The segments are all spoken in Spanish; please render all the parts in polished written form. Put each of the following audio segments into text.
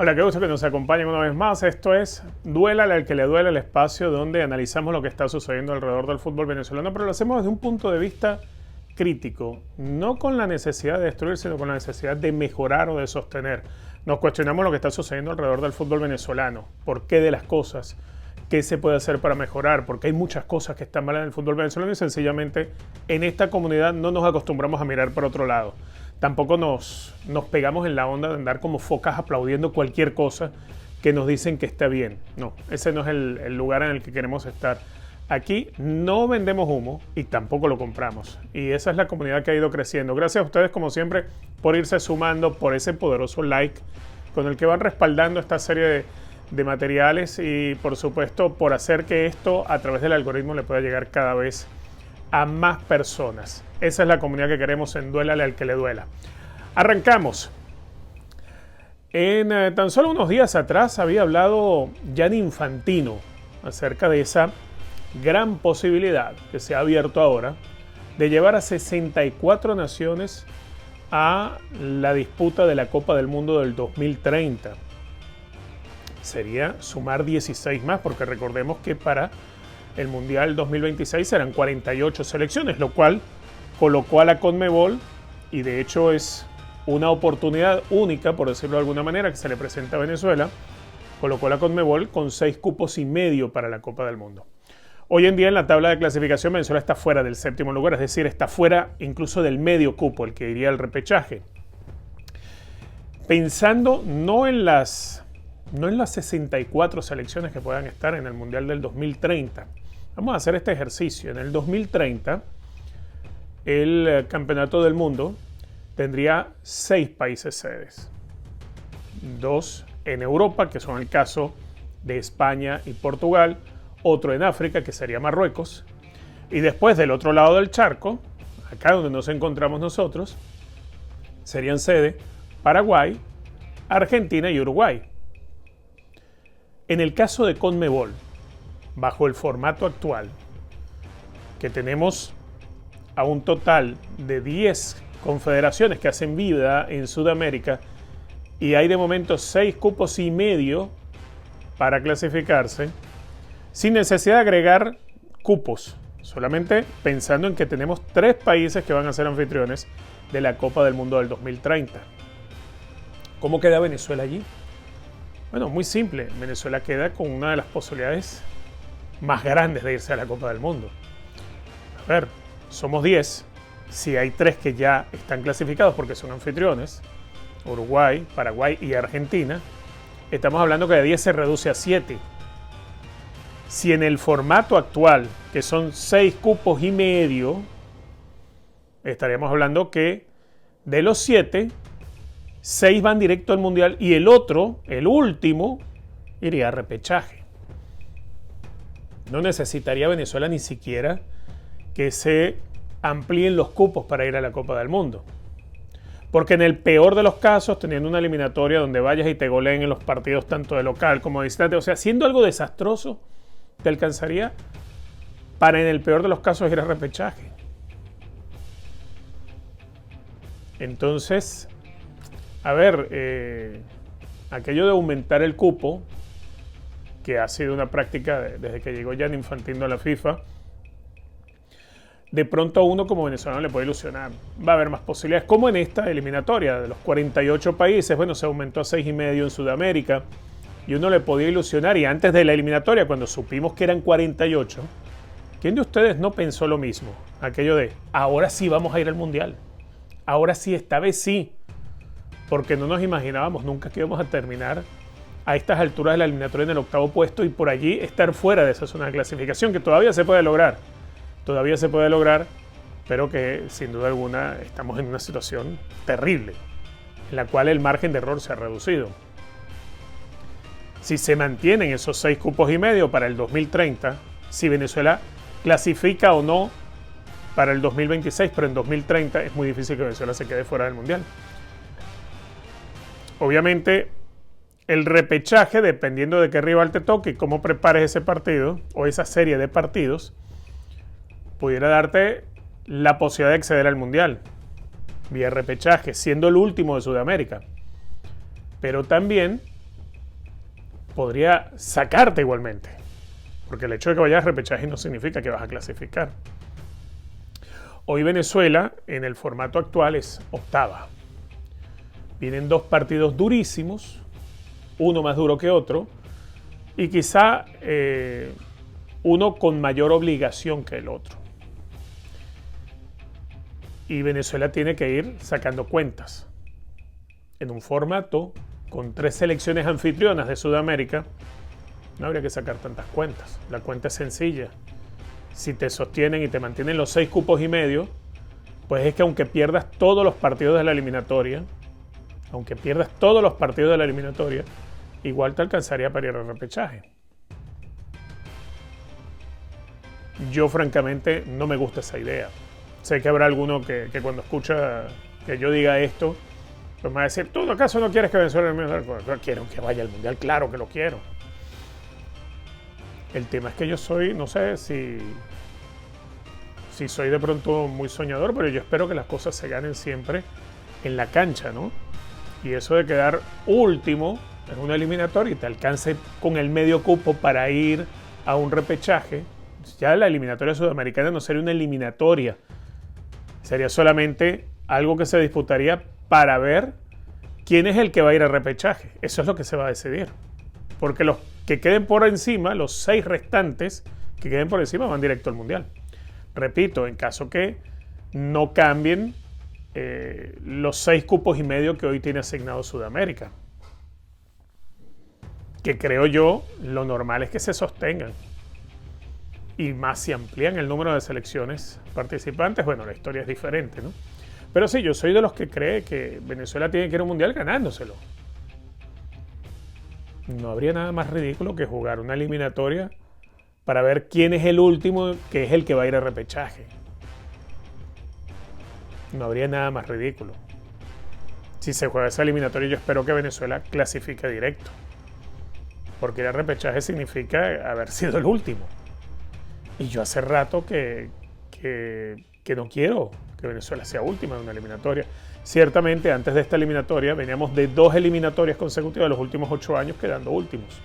Hola, qué gusto que nos acompañen una vez más. Esto es Duélale al que le duele, el espacio donde analizamos lo que está sucediendo alrededor del fútbol venezolano, pero lo hacemos desde un punto de vista crítico, no con la necesidad de destruir, sino con la necesidad de mejorar o de sostener. Nos cuestionamos lo que está sucediendo alrededor del fútbol venezolano, por qué de las cosas, qué se puede hacer para mejorar, porque hay muchas cosas que están mal en el fútbol venezolano y sencillamente en esta comunidad no nos acostumbramos a mirar para otro lado. Tampoco nos pegamos en la onda de andar como focas aplaudiendo cualquier cosa que nos dicen que está bien. No, ese no es el lugar en el que queremos estar. Aquí no vendemos humo y tampoco lo compramos. Y esa es la comunidad que ha ido creciendo. Gracias a ustedes, como siempre, por irse sumando, por ese poderoso like con el que van respaldando esta serie de materiales y, por supuesto, por hacer que esto a través del algoritmo le pueda llegar cada vez a más personas. Esa es la comunidad que queremos en Duélale al que le duela. Arrancamos. En tan solo unos días atrás había hablado Gianni Infantino acerca de esa gran posibilidad que se ha abierto ahora de llevar a 64 naciones a la disputa de la Copa del Mundo del 2030. Sería sumar 16 más, porque recordemos que para el Mundial 2026 serán 48 selecciones, lo cual colocó a la CONMEBOL, y de hecho es una oportunidad única, por decirlo de alguna manera, que se le presenta a Venezuela, colocó a la CONMEBOL con 6 cupos y medio para la Copa del Mundo. Hoy en día en la tabla de clasificación Venezuela está fuera del séptimo lugar, es decir, está fuera incluso del medio cupo, el que iría al repechaje. Pensando no en las 64 selecciones que puedan estar en el Mundial del 2030. Vamos a hacer este ejercicio. En el 2030, el Campeonato del Mundo tendría 6 países sedes. 2 en Europa, que son el caso de España y Portugal. Otro en África, que sería Marruecos. Y después, del otro lado del charco, acá donde nos encontramos nosotros, serían sede Paraguay, Argentina y Uruguay. En el caso de CONMEBOL, bajo el formato actual, que tenemos a un total de 10 confederaciones que hacen vida en Sudamérica y hay de momento 6 cupos y medio para clasificarse, sin necesidad de agregar cupos, solamente pensando en que tenemos 3 países que van a ser anfitriones de la Copa del Mundo del 2030. ¿Cómo queda Venezuela allí? Bueno, muy simple. Venezuela queda con una de las posibilidades más grandes de irse a la Copa del Mundo. A ver, somos 10. Si hay 3 que ya están clasificados porque son anfitriones, Uruguay, Paraguay y Argentina, estamos hablando que de 10 se reduce a 7. Si en el formato actual, que son 6 cupos y medio, estaríamos hablando que de los 7, 6 van directo al Mundial y el otro, el último, iría a repechaje. No necesitaría Venezuela ni siquiera que se amplíen los cupos para ir a la Copa del Mundo. Porque en el peor de los casos, teniendo una eliminatoria donde vayas y te goleen en los partidos tanto de local como de visitante, o sea, siendo algo desastroso, te alcanzaría para en el peor de los casos ir a repechaje. Entonces, a ver, aquello de aumentar el cupo, que ha sido una práctica desde que llegó Gianni Infantino a la FIFA, de pronto a uno como venezolano le puede ilusionar. Va a haber más posibilidades, como en esta eliminatoria de los 48 países. Bueno, se aumentó a 6,5 en Sudamérica y uno le podía ilusionar. Y antes de la eliminatoria, cuando supimos que eran 48, ¿quién de ustedes no pensó lo mismo? Aquello de, ahora sí vamos a ir al Mundial. Ahora sí, esta vez sí. Porque no nos imaginábamos nunca que íbamos a terminar a estas alturas de la eliminatoria en el 8º puesto y por allí estar fuera de esa zona de clasificación, que todavía se puede lograr. Todavía se puede lograr, pero que sin duda alguna estamos en una situación terrible, en la cual el margen de error se ha reducido. Si se mantienen esos 6 cupos y medio para el 2030, si Venezuela clasifica o no para el 2026, pero en 2030 es muy difícil que Venezuela se quede fuera del Mundial. Obviamente, el repechaje, dependiendo de qué rival te toque y cómo prepares ese partido o esa serie de partidos, pudiera darte la posibilidad de acceder al Mundial vía repechaje, siendo el último de Sudamérica. Pero también podría sacarte igualmente. Porque el hecho de que vayas a repechaje no significa que vas a clasificar. Hoy Venezuela, en el formato actual, es octava. Vienen dos partidos durísimos, uno más duro que otro, y quizá uno con mayor obligación que el otro. Y Venezuela tiene que ir sacando cuentas. En un formato con 3 selecciones anfitrionas de Sudamérica, no habría que sacar tantas cuentas. La cuenta es sencilla. Si te sostienen y te mantienen los 6 cupos y medio, pues es que aunque pierdas todos los partidos de la eliminatoria, igual te alcanzaría para ir al repechaje. Yo francamente no me gusta esa idea. Sé que habrá alguno que cuando escucha que yo diga esto, pues me va a decir, ¿tú acaso no quieres que Venezuela vaya al Mundial? Quiero que vaya al Mundial, claro que lo quiero. El tema es que yo soy, no sé si soy de pronto muy soñador, pero yo espero que las cosas se ganen siempre en la cancha, ¿no? Y eso de quedar último en una eliminatoria y te alcance con el medio cupo para ir a un repechaje, ya la eliminatoria sudamericana no sería una eliminatoria, sería solamente algo que se disputaría para ver quién es el que va a ir al repechaje. Eso es lo que se va a decidir. Porque los que queden por encima, los 6 restantes que queden por encima, van directo al Mundial. Repito, en caso que no cambien los 6 cupos y medio que hoy tiene asignado Sudamérica. Que creo yo, lo normal es que se sostengan. Y más si amplían el número de selecciones participantes, bueno, la historia es diferente, ¿no? Pero sí, yo soy de los que cree que Venezuela tiene que ir a un Mundial ganándoselo. No habría nada más ridículo que jugar una eliminatoria para ver quién es el último, que es el que va a ir a repechaje. No habría nada más ridículo. Si se juega esa eliminatoria, yo espero que Venezuela clasifique directo. Porque ir a repechaje significa haber sido el último. Y yo hace rato que no quiero que Venezuela sea última en una eliminatoria. Ciertamente, antes de esta eliminatoria, veníamos de 2 eliminatorias consecutivas de los últimos 8 años quedando últimos.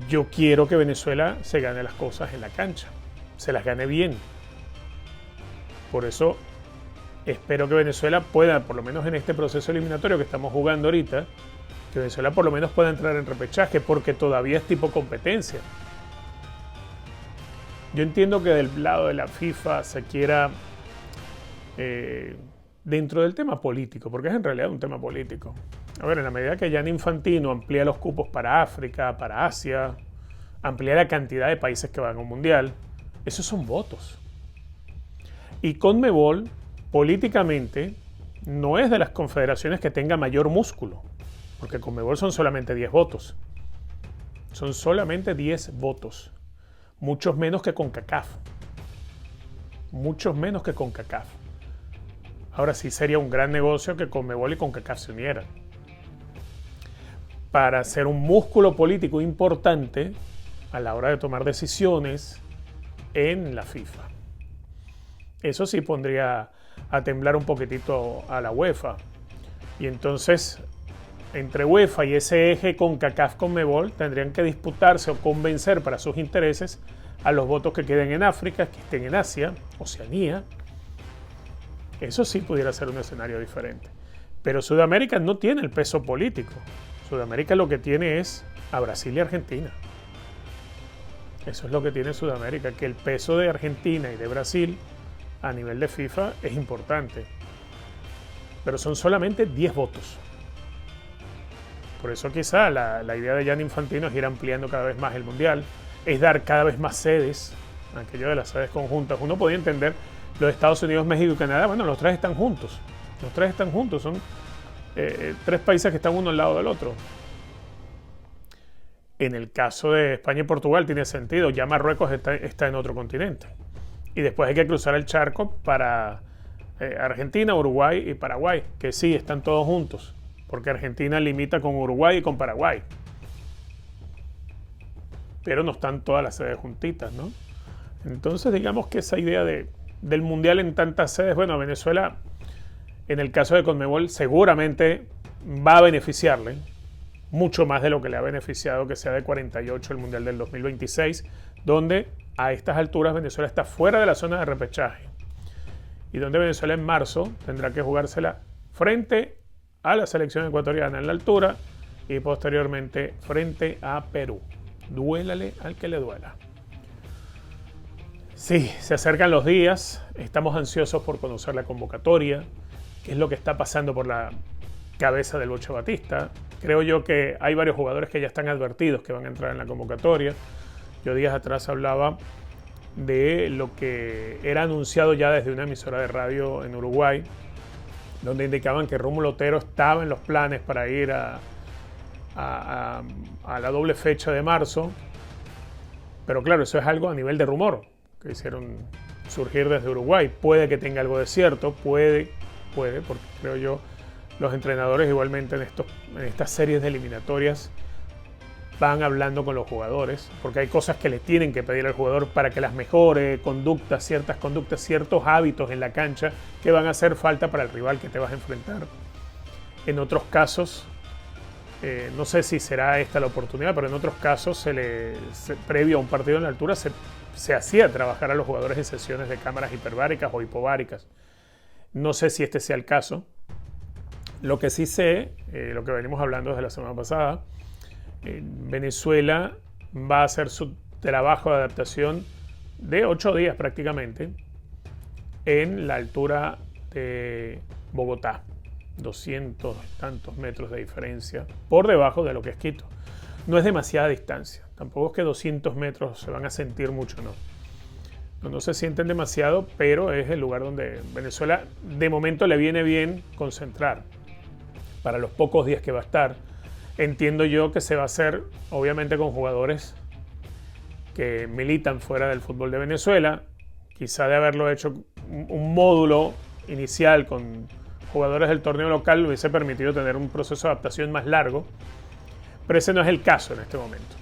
Yo quiero que Venezuela se gane las cosas en la cancha, se las gane bien. Por eso espero que Venezuela pueda, por lo menos en este proceso eliminatorio que estamos jugando ahorita, que Venezuela por lo menos pueda entrar en repechaje, porque todavía es tipo competencia. Yo entiendo que del lado de la FIFA se quiera, dentro del tema político, porque es en realidad un tema político. A ver, en la medida que Gianni Infantino amplía los cupos para África, para Asia, amplía la cantidad de países que van a un mundial, esos son votos. Y CONMEBOL, políticamente, no es de las confederaciones que tenga mayor músculo, porque CONMEBOL son solamente 10 votos. Son solamente 10 votos. Muchos menos que CONCACAF. Muchos menos que CONCACAF. Ahora sí sería un gran negocio que CONMEBOL y CONCACAF se unieran para ser un músculo político importante a la hora de tomar decisiones en la FIFA. Eso sí pondría a temblar un poquitito a la UEFA. Y entonces, entre UEFA y ese eje CONCACAF-CONMEBOL tendrían que disputarse o convencer para sus intereses a los votos que queden en África, que estén en Asia, Oceanía. Eso sí pudiera ser un escenario diferente. Pero Sudamérica no tiene el peso político. Sudamérica lo que tiene es a Brasil y Argentina. Eso es lo que tiene Sudamérica, que el peso de Argentina y de Brasil a nivel de FIFA es importante. Pero son solamente 10 votos. Por eso quizá la idea de Gianni Infantino es ir ampliando cada vez más el Mundial, es dar cada vez más sedes, aquello de las sedes conjuntas. Uno podía entender los de Estados Unidos, México y Canadá, bueno, los 3 están juntos. Los 3 están juntos, son 3 países que están uno al lado del otro. En el caso de España y Portugal tiene sentido, ya Marruecos está en otro continente. Y después hay que cruzar el charco para Argentina, Uruguay y Paraguay, que sí, están todos juntos, porque Argentina limita con Uruguay y con Paraguay. Pero no están todas las sedes juntitas, ¿no? Entonces, digamos que esa idea del Mundial en tantas sedes, bueno, a Venezuela, en el caso de CONMEBOL, seguramente va a beneficiarle, mucho más de lo que le ha beneficiado que sea de 48 el Mundial del 2026, donde a estas alturas Venezuela está fuera de la zona de repechaje y donde Venezuela en marzo tendrá que jugársela frente a la selección ecuatoriana en la altura y posteriormente frente a Perú. Duélale al que le duela. Sí, se acercan los días, estamos ansiosos por conocer la convocatoria, qué es lo que está pasando por la cabeza del Bocha Batista. Creo yo que hay varios jugadores que ya están advertidos que van a entrar en la convocatoria. Yo días atrás hablaba de lo que era anunciado ya desde una emisora de radio en Uruguay, donde indicaban que Rómulo Otero estaba en los planes para ir a la doble fecha de marzo. Pero claro, eso es algo a nivel de rumor que hicieron surgir desde Uruguay. Puede que tenga algo de cierto, puede, porque creo yo los entrenadores igualmente en estas series de eliminatorias van hablando con los jugadores, porque hay cosas que le tienen que pedir al jugador para que las mejore, ciertas conductas, ciertos hábitos en la cancha que van a hacer falta para el rival que te vas a enfrentar. En otros casos, no sé si será esta la oportunidad, pero en otros casos previo a un partido en la altura se hacía trabajar a los jugadores en sesiones de cámaras hiperbáricas o hipobáricas. No sé si este sea el caso. Lo que sí sé, lo que venimos hablando desde la semana pasada, Venezuela va a hacer su trabajo de adaptación de 8 días prácticamente en la altura de Bogotá, 200 tantos metros de diferencia por debajo de lo que es Quito. No es demasiada distancia, tampoco es que 200 metros se van a sentir mucho, no se sienten demasiado, pero es el lugar donde Venezuela de momento le viene bien concentrar para los pocos días que va a estar. Entiendo yo que se va a hacer obviamente con jugadores que militan fuera del fútbol de Venezuela, quizá de haberlo hecho un módulo inicial con jugadores del torneo local hubiese permitido tener un proceso de adaptación más largo, pero ese no es el caso en este momento.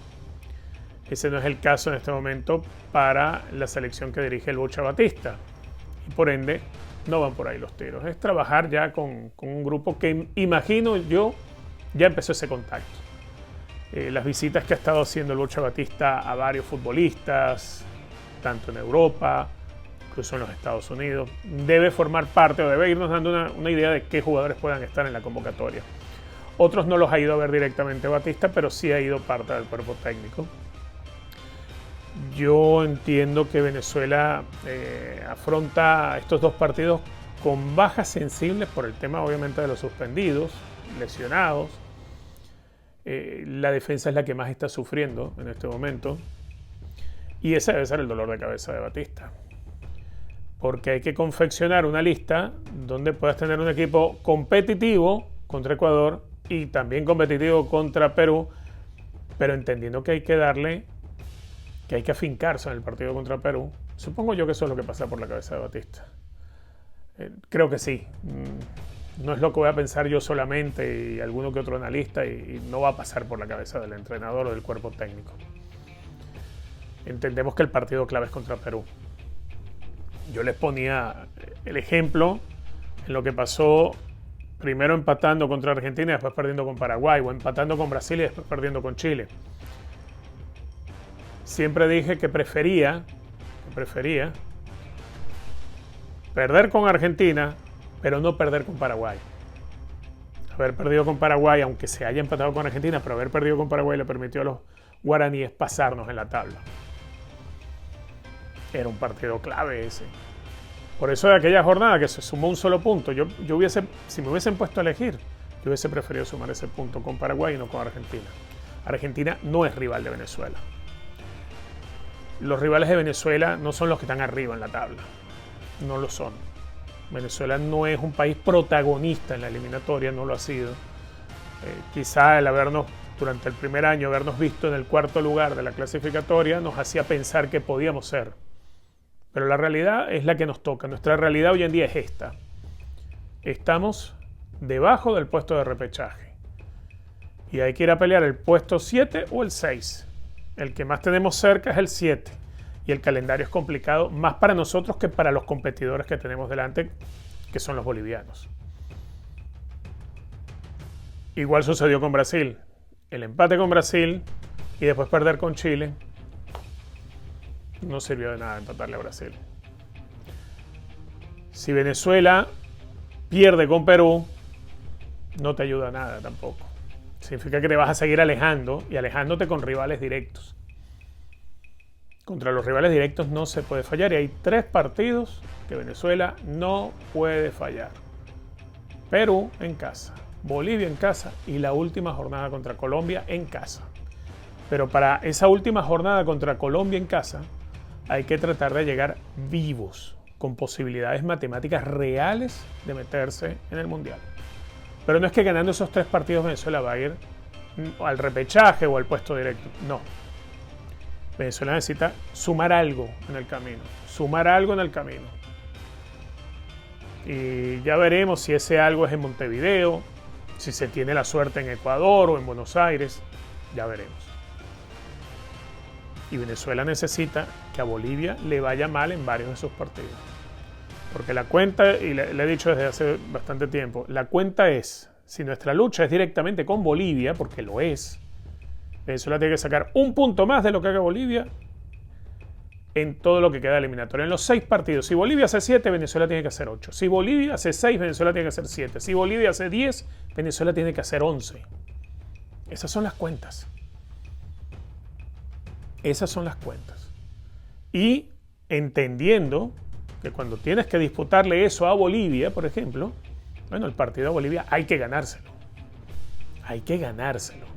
Ese no es el caso en este momento para la selección que dirige el Bocha Batista y por ende no van por ahí los tiros. Es trabajar ya con un grupo que imagino yo ya empezó ese contacto. Las visitas que ha estado haciendo el Bocha Batista a varios futbolistas, tanto en Europa, incluso en los Estados Unidos, debe formar parte o debe irnos dando una idea de qué jugadores puedan estar en la convocatoria. Otros no los ha ido a ver directamente Batista, pero sí ha ido parte del cuerpo técnico. Yo entiendo que Venezuela afronta estos dos partidos con bajas sensibles por el tema obviamente de los suspendidos, lesionados. La defensa es la que más está sufriendo en este momento y ese debe ser el dolor de cabeza de Batista, porque hay que confeccionar una lista donde puedas tener un equipo competitivo contra Ecuador y también competitivo contra Perú, pero entendiendo que hay que afincarse en el partido contra Perú. Supongo yo que eso es lo que pasa por la cabeza de Batista. Creo que sí. No es lo que voy a pensar yo solamente y alguno que otro analista y no va a pasar por la cabeza del entrenador o del cuerpo técnico. Entendemos que el partido clave es contra Perú. Yo les ponía el ejemplo en lo que pasó primero empatando contra Argentina y después perdiendo con Paraguay, o empatando con Brasil y después perdiendo con Chile. Siempre dije que prefería perder con Argentina, pero no perder con Paraguay. Haber perdido con Paraguay, aunque se haya empatado con Argentina, pero haber perdido con Paraguay le permitió a los guaraníes pasarnos en la tabla. Era un partido clave ese. Por eso de aquella jornada que se sumó un solo punto, si me hubiesen puesto a elegir, yo hubiese preferido sumar ese punto con Paraguay y no con Argentina. Argentina no es rival de Venezuela. Los rivales de Venezuela no son los que están arriba en la tabla. No lo son. Venezuela no es un país protagonista en la eliminatoria, no lo ha sido. Quizá el durante el primer año, habernos visto en el cuarto lugar de la clasificatoria nos hacía pensar que podíamos ser. Pero la realidad es la que nos toca. Nuestra realidad hoy en día es esta. Estamos debajo del puesto de repechaje. Y hay que ir a pelear el puesto 7 o el 6. El que más tenemos cerca es el 7. Y el calendario es complicado, más para nosotros que para los competidores que tenemos delante, que son los bolivianos. Igual sucedió con Brasil. el empate con Brasil y después perder con Chile, no sirvió de nada empatarle a Brasil. Si Venezuela pierde con Perú, no te ayuda a nada tampoco. Significa que te vas a seguir alejando y alejándote con rivales directos. Contra los rivales directos no se puede fallar y hay 3 partidos que Venezuela no puede fallar. Perú en casa, Bolivia en casa y la última jornada contra Colombia en casa. Pero para esa última jornada contra Colombia en casa hay que tratar de llegar vivos, con posibilidades matemáticas reales de meterse en el Mundial. Pero no es que ganando esos 3 partidos Venezuela va a ir al repechaje o al puesto directo. No. Venezuela necesita sumar algo en el camino. Sumar algo en el camino. Y ya veremos si ese algo es en Montevideo, si se tiene la suerte en Ecuador o en Buenos Aires. Ya veremos. Y Venezuela necesita que a Bolivia le vaya mal en varios de sus partidos. Porque la cuenta, y le he dicho desde hace bastante tiempo, la cuenta es, si nuestra lucha es directamente con Bolivia, porque lo es, Venezuela tiene que sacar un punto más de lo que haga Bolivia en todo lo que queda eliminatorio. En los 6 partidos, si Bolivia hace 7, Venezuela tiene que hacer 8. Si Bolivia hace 6, Venezuela tiene que hacer 7. Si Bolivia hace 10, Venezuela tiene que hacer 11. Esas son las cuentas. Esas son las cuentas. Y entendiendo que cuando tienes que disputarle eso a Bolivia, por ejemplo, bueno, el partido a Bolivia hay que ganárselo. Hay que ganárselo.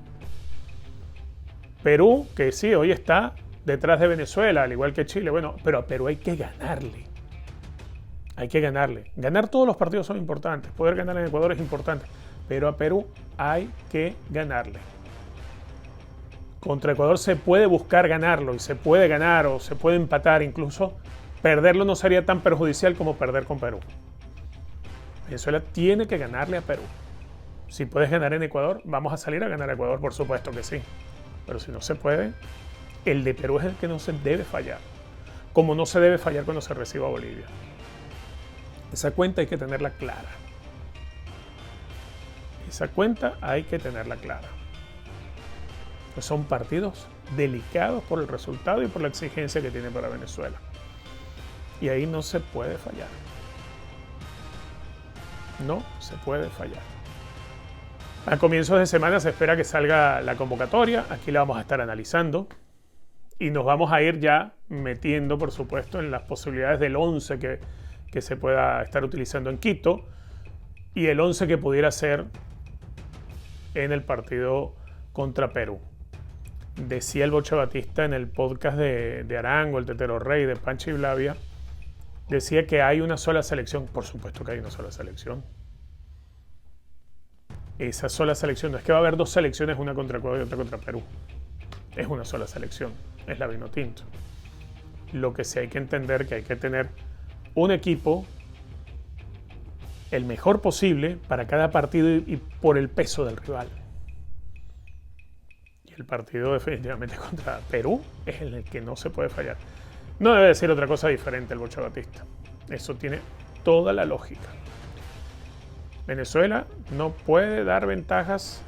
Perú, que sí, hoy está detrás de Venezuela, al igual que Chile, bueno, pero a Perú hay que ganarle. Hay que ganarle. Ganar todos los partidos son importantes. Poder ganar en Ecuador es importante. Pero a Perú hay que ganarle. Contra Ecuador se puede buscar ganarlo y se puede ganar o se puede empatar. Incluso perderlo no sería tan perjudicial como perder con Perú. Venezuela tiene que ganarle a Perú. Si puedes ganar en Ecuador, vamos a salir a ganar a Ecuador, por supuesto que sí. Pero si no se puede, el de Perú es el que no se debe fallar. Como no se debe fallar cuando se reciba a Bolivia. Esa cuenta hay que tenerla clara. Esa cuenta hay que tenerla clara. Pues son partidos delicados por el resultado y por la exigencia que tiene para Venezuela. Y ahí no se puede fallar. No se puede fallar. A comienzos de semana se espera que salga la convocatoria. Aquí la vamos a estar analizando. Y nos vamos a ir ya metiendo, por supuesto, en las posibilidades del 11 que se pueda estar utilizando en Quito. Y el 11 que pudiera ser en el partido contra Perú. Decía el Bocha Batista en el podcast de Arango, el Tetero Rey, de Panchi Blavia, decía que hay una sola selección. Por supuesto que hay una sola selección. Esa sola selección, no es que va a haber 2 selecciones, una contra Ecuador y otra contra Perú. Es una sola selección, es la Vinotinto. Lo que sí hay que entender que hay que tener un equipo el mejor posible para cada partido y por el peso del rival. Y el partido definitivamente contra Perú es el que no se puede fallar. No debe decir otra cosa diferente el Bocha Batista. Eso tiene toda la lógica. Venezuela no puede dar ventajas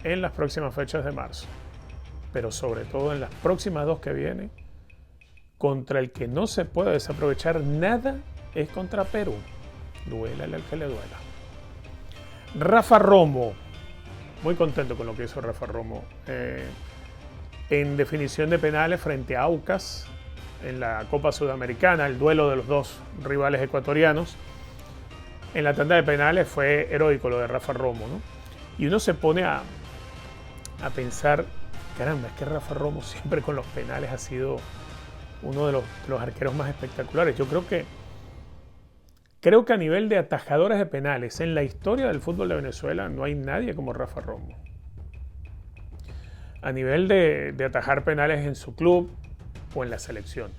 en las próximas fechas de marzo, pero sobre todo en las próximas 2 que vienen, contra el que no se puede desaprovechar nada es contra Perú. Duélale al que le duela. Rafa Romo, muy contento con lo que hizo Rafa Romo en definición de penales frente a Aucas en la Copa Sudamericana, el duelo de los 2 rivales ecuatorianos. En la tanda de penales fue heroico lo de Rafa Romo, ¿no? Y uno se pone a pensar, caramba, es que Rafa Romo siempre con los penales ha sido uno de los arqueros más espectaculares. Yo creo que a nivel de atajadores de penales en la historia del fútbol de Venezuela no hay nadie como Rafa Romo. A nivel de atajar penales en su club o en la selección.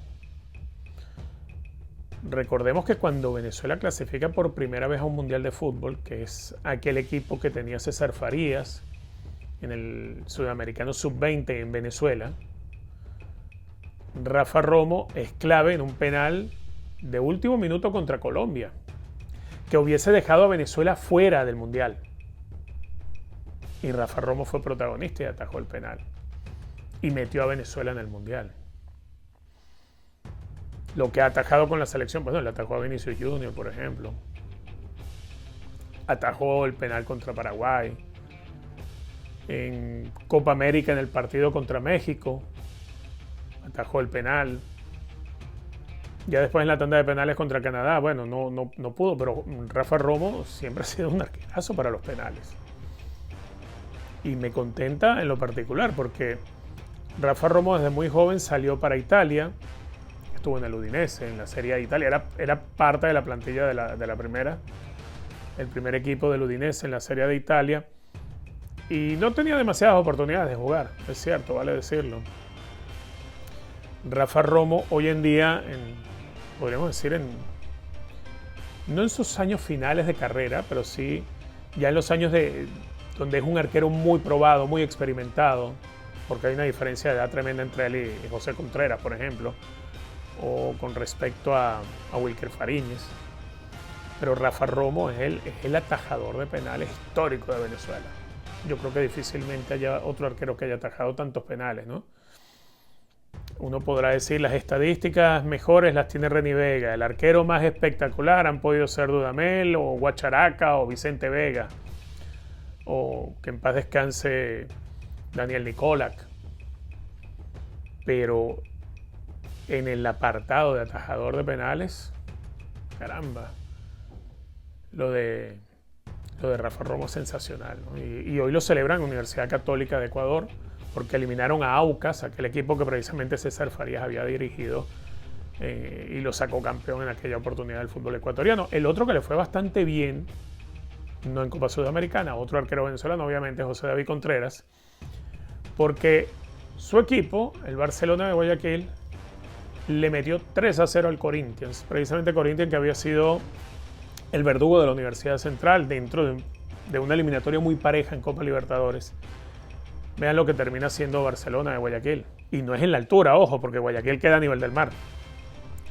Recordemos que cuando Venezuela clasifica por primera vez a un mundial de fútbol, que es aquel equipo que tenía César Farías en el Sudamericano Sub-20 en Venezuela, Rafa Romo es clave en un penal de último minuto contra Colombia, que hubiese dejado a Venezuela fuera del mundial. Y Rafa Romo fue protagonista y atajó el penal. Y metió a Venezuela en el Mundial. Lo que ha atajado con la selección, bueno, le atajó a Vinicius Junior, por ejemplo. Atajó el penal contra Paraguay. En Copa América, en el partido contra México, atajó el penal. Ya después en la tanda de penales contra Canadá, bueno, no pudo, pero Rafa Romo siempre ha sido un arquerazo para los penales. Y me contenta en lo particular porque Rafa Romo desde muy joven salió para Italia, estuvo en el Udinese, en la Serie A de Italia, era parte de la plantilla de la primera, el primer equipo del Udinese en la Serie A de Italia, y no tenía demasiadas oportunidades de jugar, es cierto, vale decirlo. Rafa Romo hoy en día, podríamos decir, no en sus años finales de carrera, pero sí ya en los años donde es un arquero muy probado, muy experimentado, porque hay una diferencia de edad tremenda entre él y José Contreras, por ejemplo, o con respecto a Wilker Fariñez. Pero Rafa Romo es el atajador de penales histórico de Venezuela. Yo creo que difícilmente haya otro arquero que haya atajado tantos penales, ¿no? Uno podrá decir las estadísticas mejores las tiene Reni Vega, el arquero más espectacular han podido ser Dudamel o Guacharaca o Vicente Vega, o que en paz descanse Daniel Nicolac. Pero en el apartado de atajador de penales, caramba, lo de Rafa Romo es sensacional, ¿no? Y hoy lo celebran en la Universidad Católica de Ecuador porque eliminaron a Aucas, aquel equipo que precisamente César Farías había dirigido y lo sacó campeón en aquella oportunidad del fútbol ecuatoriano. El otro que le fue bastante bien, no en Copa Sudamericana, otro arquero venezolano, obviamente José David Contreras, porque su equipo, el Barcelona de Guayaquil, le metió 3-0 al Corinthians, precisamente Corinthians que había sido el verdugo de la Universidad Central dentro de una eliminatoria muy pareja en Copa Libertadores. Vean lo que termina siendo Barcelona de Guayaquil. Y no es en la altura, ojo, porque Guayaquil queda a nivel del mar.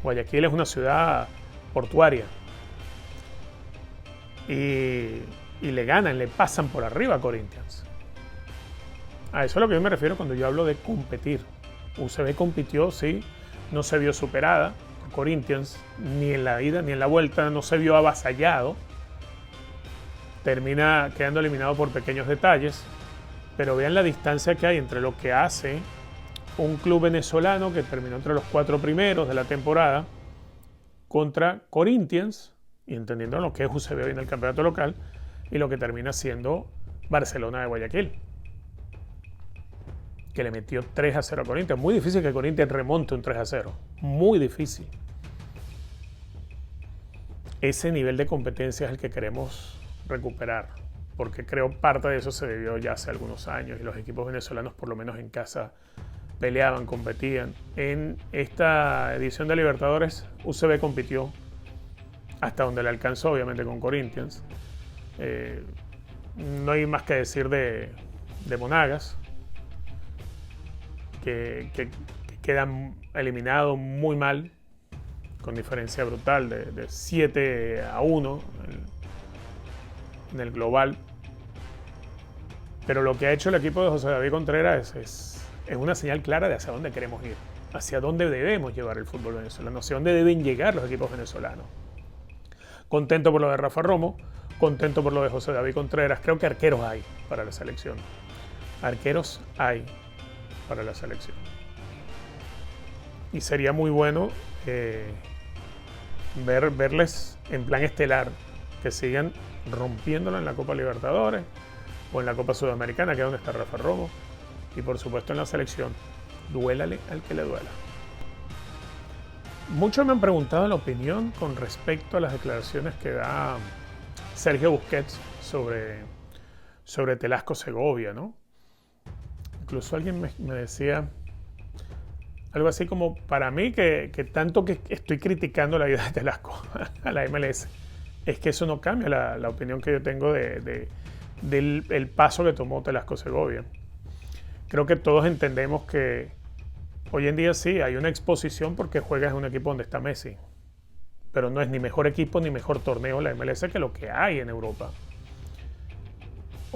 Guayaquil es una ciudad portuaria. Y le ganan, le pasan por arriba a Corinthians. A eso es a lo que yo me refiero cuando yo hablo de competir. UCB compitió, sí, no se vio superada. Corinthians, ni en la ida ni en la vuelta, no se vio avasallado. Termina quedando eliminado por pequeños detalles. Pero vean la distancia que hay entre lo que hace un club venezolano que terminó entre los 4 primeros de la temporada contra Corinthians, y entendiendo lo que es UCB hoy en el campeonato local, y lo que termina siendo Barcelona de Guayaquil, que le metió 3-0 a Corinthians. Muy difícil que Corinthians remonte un 3-0. Muy difícil. Ese nivel de competencia es el que queremos recuperar, porque creo parte de eso se debió ya hace algunos años y los equipos venezolanos, por lo menos en casa, peleaban, competían. En esta edición de Libertadores, UCB compitió hasta donde le alcanzó, obviamente con Corinthians. No hay más que decir de Monagas, que quedan eliminados muy mal, con diferencia brutal de 7-1 en el global. Pero lo que ha hecho el equipo de José David Contreras es una señal clara de hacia dónde queremos ir, hacia dónde debemos llevar el fútbol venezolano, hacia dónde deben llegar los equipos venezolanos. Contento por lo de Rafa Romo, contento por lo de José David Contreras. Creo que arqueros hay para la selección. Arqueros hay para la selección. Y sería muy bueno verles en plan estelar, que sigan rompiéndolo en la Copa Libertadores o en la Copa Sudamericana, que es donde está Rafa Romo, y por supuesto en la selección. Duélale al que le duela. Muchos me han preguntado la opinión con respecto a las declaraciones que da Sergio Busquets sobre Telasco Segovia, ¿no? Incluso alguien me decía algo así como, para mí, que tanto que estoy criticando la ida de Telasco a la MLS, es que eso no cambia la opinión que yo tengo del paso que tomó Telasco Segovia. Creo que todos entendemos que hoy en día sí hay una exposición porque juegas en un equipo donde está Messi, pero no es ni mejor equipo ni mejor torneo la MLS que lo que hay en Europa.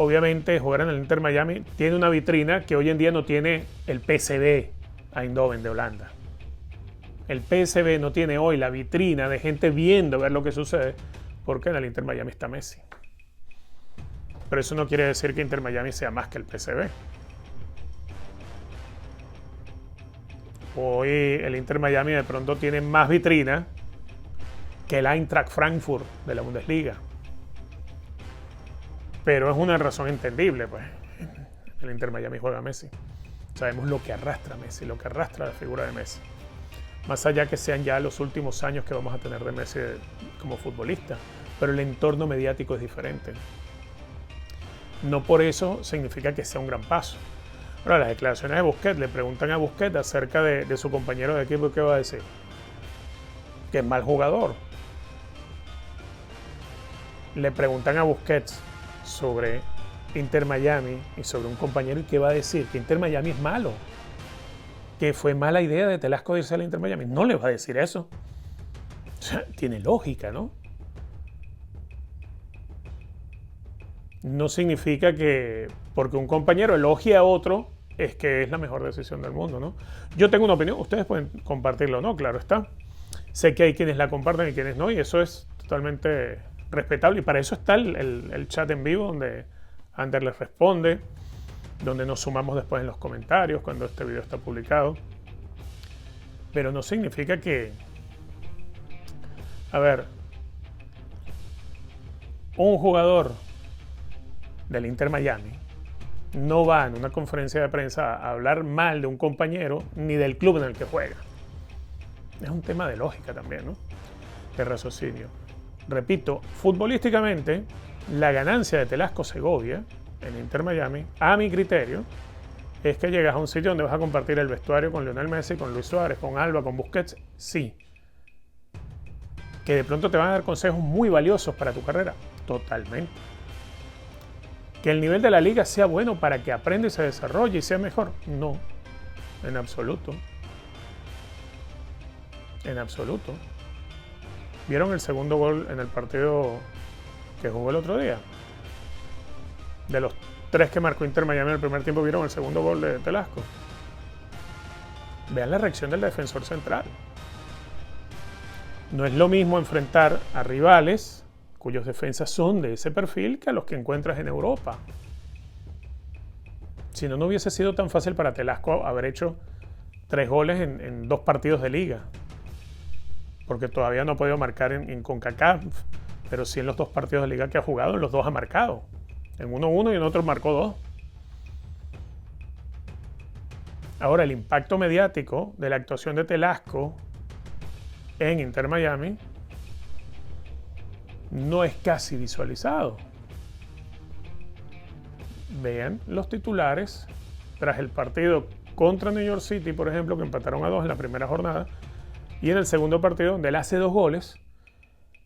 obviamente jugar en el Inter Miami tiene una vitrina que hoy en día no tiene el PSV Eindhoven de Holanda. El PSV no tiene hoy la vitrina de gente viendo ver lo que sucede porque en el Inter Miami está Messi. Pero eso no quiere decir que Inter Miami sea más que el PSV. Hoy el Inter Miami de pronto tiene más vitrina que el Eintracht Frankfurt de la Bundesliga. Pero es una razón entendible, pues. El Inter Miami juega Messi. Sabemos lo que arrastra Messi, lo que arrastra la figura de Messi. Más allá que sean ya los últimos años que vamos a tener de Messi como futbolista. Pero el entorno mediático es diferente. No por eso significa que sea un gran paso. Ahora, las declaraciones de Busquets, le preguntan a Busquets acerca de su compañero de equipo, ¿qué va a decir? Que es mal jugador. Le preguntan a Busquets sobre Inter Miami y sobre un compañero, ¿y qué va a decir? Que Inter Miami es malo. Que fue mala idea de Telasco de irse al Inter Miami. No le va a decir eso. O sea, tiene lógica, ¿no? No significa que porque un compañero elogie a otro es que es la mejor decisión del mundo, ¿no? Yo tengo una opinión, ustedes pueden compartirlo, ¿no? Claro está. Sé que hay quienes la comparten y quienes no, y eso es totalmente respetable. Y para eso está el chat en vivo, donde Ander les responde, donde nos sumamos después en los comentarios cuando este video está publicado. Pero no significa que... A ver, un jugador del Inter Miami no va en una conferencia de prensa a hablar mal de un compañero ni del club en el que juega. Es un tema de lógica también, ¿no? De raciocinio. Repito, futbolísticamente, la ganancia de Telasco Segovia en Inter Miami, a mi criterio, es que llegas a un sitio donde vas a compartir el vestuario con Lionel Messi, con Luis Suárez, con Alba, con Busquets. Sí. Que de pronto te van a dar consejos muy valiosos para tu carrera. Totalmente. Que el nivel de la liga sea bueno para que aprenda y se desarrolle y sea mejor. No, en absoluto. En absoluto. ¿Vieron el segundo gol en el partido que jugó el otro día? De los 3 que marcó Inter Miami en el primer tiempo, ¿vieron el segundo gol de Telasco? Vean la reacción del defensor central. No es lo mismo enfrentar a rivales cuyos defensas son de ese perfil que a los que encuentras en Europa. Si no, no hubiese sido tan fácil para Telasco haber hecho 3 goles en 2 partidos de liga. Porque todavía no ha podido marcar en CONCACAF, pero sí en los 2 partidos de liga que ha jugado, en los 2 ha marcado. En 1-1 y en otro marcó 2. Ahora, el impacto mediático de la actuación de Telasco en Inter Miami no es casi visualizado. Vean los titulares tras el partido contra New York City, por ejemplo, que empataron a 2 en la primera jornada, y en el segundo partido donde él hace 2 goles,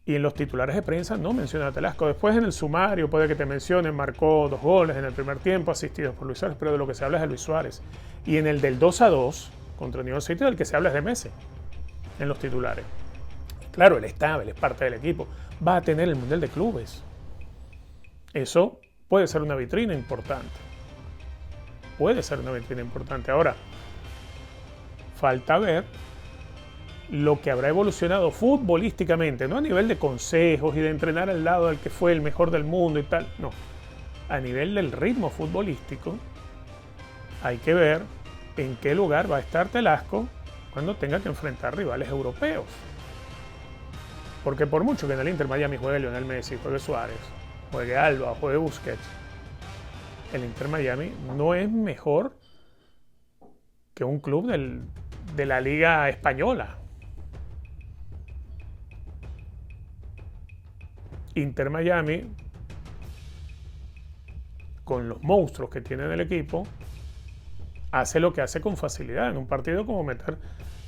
y en los titulares de prensa no menciona a Telasco. Después en el sumario puede que te mencionen, marcó 2 goles en el primer tiempo, asistidos por Luis Suárez, pero de lo que se habla es de Luis Suárez. Y en el del 2-2 contra New York City, del que se habla es de Messi, en los titulares. Claro, él está, él es parte del equipo. Va a tener el Mundial de Clubes. Eso puede ser una vitrina importante. Puede ser una vitrina importante. Ahora, falta ver lo que habrá evolucionado futbolísticamente, no a nivel de consejos y de entrenar al lado del que fue el mejor del mundo y tal, no. A nivel del ritmo futbolístico, hay que ver en qué lugar va a estar Telasco cuando tenga que enfrentar rivales europeos. Porque por mucho que en el Inter Miami juegue Lionel Messi, juegue Suárez, juegue Alba, juegue Busquets, el Inter Miami no es mejor que un club de la Liga Española. Inter Miami, con los monstruos que tiene en el equipo, hace lo que hace con facilidad en un partido, como meter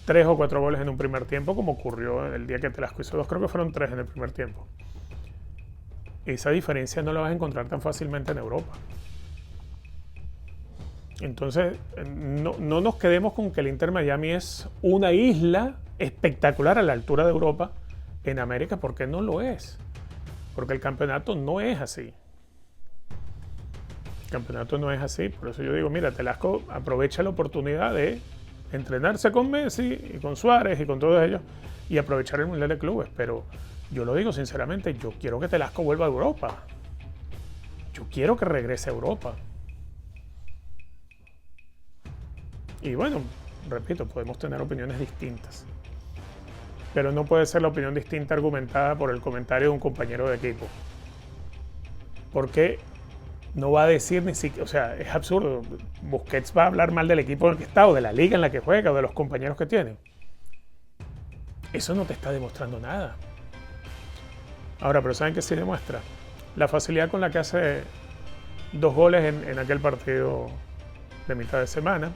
3 o 4 goles en un primer tiempo, como ocurrió el día que Telasco hizo 2, creo que fueron 3 en el primer tiempo. Esa diferencia no la vas a encontrar tan fácilmente en Europa. Entonces, no nos quedemos con que el Inter Miami es una isla espectacular a la altura de Europa en América, porque no lo es. Porque el campeonato no es así. El campeonato no es así, por eso yo digo, mira, Telasco aprovecha la oportunidad de entrenarse con Messi y con Suárez y con todos ellos y aprovechar el Mundial de Clubes, pero yo lo digo sinceramente, yo quiero que Telasco vuelva a Europa. Yo quiero que regrese a Europa. Y bueno, repito, podemos tener opiniones distintas. Pero no puede ser la opinión distinta argumentada por el comentario de un compañero de equipo. Porque no va a decir ni siquiera, o sea, es absurdo. Busquets va a hablar mal del equipo en el que está, o de la liga en la que juega, o de los compañeros que tiene. Eso no te está demostrando nada. Ahora, pero ¿saben qué sí demuestra? La facilidad con la que hace 2 goles en aquel partido de mitad de semana.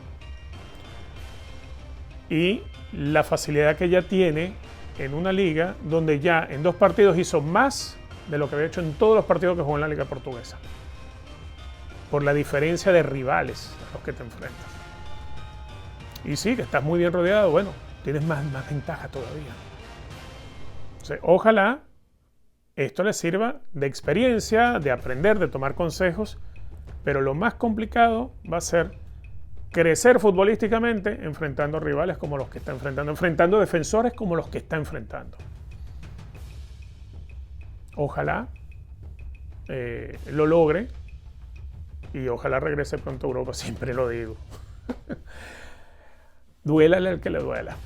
Y la facilidad que ya tiene en una liga donde ya en 2 partidos hizo más de lo que había hecho en todos los partidos que jugó en la liga portuguesa. Por la diferencia de rivales a los que te enfrentas. Y sí, que estás muy bien rodeado, bueno, tienes más ventaja todavía. O sea, ojalá esto les sirva de experiencia, de aprender, de tomar consejos, pero lo más complicado va a ser crecer futbolísticamente enfrentando rivales como los que está enfrentando defensores como los que está enfrentando. Ojalá lo logre y ojalá regrese pronto a Europa, siempre lo digo. Duélale al que le duela.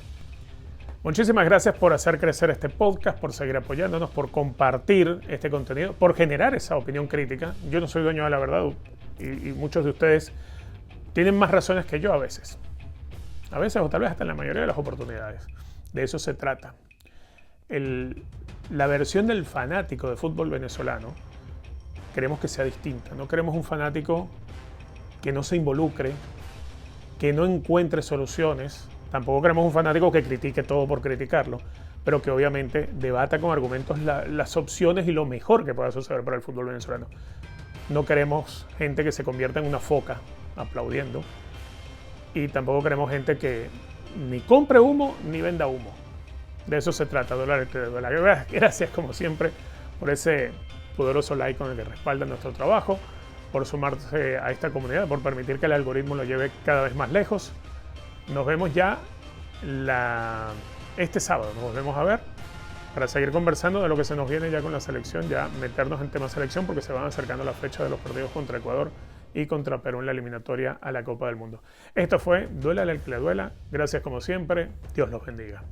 Muchísimas gracias por hacer crecer este podcast, por seguir apoyándonos, por compartir este contenido, por generar esa opinión crítica. Yo no soy dueño de la verdad y muchos de ustedes tienen más razones que yo a veces. A veces o tal vez hasta en la mayoría de las oportunidades. De eso se trata. La versión del fanático de fútbol venezolano queremos que sea distinta. No queremos un fanático que no se involucre, que no encuentre soluciones. Tampoco queremos un fanático que critique todo por criticarlo, pero que obviamente debata con argumentos las opciones y lo mejor que pueda suceder para el fútbol venezolano. No queremos gente que se convierta en una foca aplaudiendo y tampoco queremos gente que ni compre humo ni venda humo. De eso se trata, dólar. Gracias como siempre por ese poderoso like con el que respaldan nuestro trabajo, por sumarse a esta comunidad, por permitir que el algoritmo lo lleve cada vez más lejos. Nos vemos ya este sábado, nos volvemos a ver para seguir conversando de lo que se nos viene ya con la selección, ya meternos en tema selección porque se van acercando las fechas de los partidos contra Ecuador y contra Perú en la eliminatoria a la Copa del Mundo. Esto fue Duélale al que le duela. Gracias como siempre. Dios los bendiga.